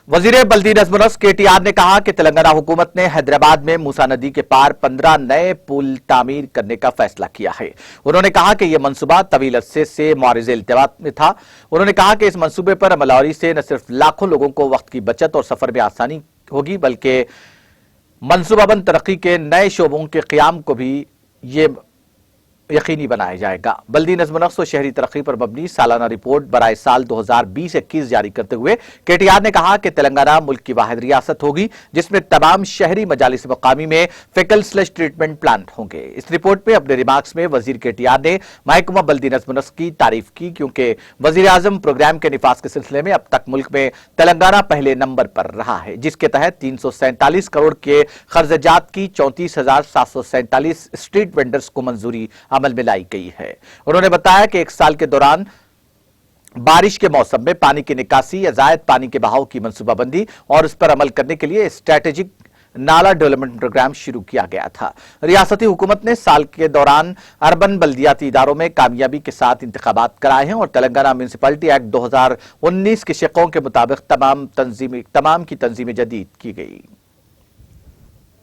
वजीर बल्दी नज़्म और नस्क KTR ने कहा कि तेलंगाना हुकूमत ने हैदराबाद में मूसा नदी के पार 15 नए पुल तामीर करने का फैसला किया है। उन्होंने कहा कि यह मंसूबा तवील अरसे से मुआरिज़े इल्तिमास में था। उन्होंने कहा कि इस मंसूबे पर अमलआवरी से न सिर्फ लाखों लोगों को वक्त की बचत और सफर में आसानी होगी, बल्कि मंसूबाबंद तरक्की के नए शोबों के क़याम को भी ये यकीनी बनाया जाएगा। बल्दी नज़्म नस्क और शहरी तरक्की पर मबनी सालाना रिपोर्ट बराए साल 2020-21 जारी करते हुए KTR ने कहा कि तेलंगाना मुल्क की वाहिद रियासत होगी जिसमें तमाम शहरी मजालिस मकामी में फेकल स्लज ट्रीटमेंट प्लांट होंगे। इस रिपोर्ट में अपने रिमार्क्स में वजीर KTR ने महकमा बल्दी नज़्म नस्क की तारीफ की, क्योंकि वजीर आजम प्रोग्राम के निफाज के सिलसिले में अब तक मुल्क में तेलंगाना पहले नंबर पर रहा है, जिसके तहत 347 करोड़ के खर्चात की 34,747 स्ट्रीट वेंडर्स को मंजूरी अमल में लाई गई है। उन्होंने बताया कि एक साल के दौरान बारिश के मौसम में पानी की निकासी या जायद पानी के बहाव की मंसूबाबंदी और उस पर अमल करने के लिए स्ट्रेटेजिक नाला डेवलपमेंट प्रोग्राम शुरू किया गया था। रियासती हुकूमत ने साल के दौरान अर्बन बल्दियाती इदारों में कामयाबी के साथ इंतखाबात कराए हैं और तेलंगाना म्यूनिसिपैलिटी एक्ट 2019 के शिकों के मुताबिक तमाम की तंजीमें जदीद की गई।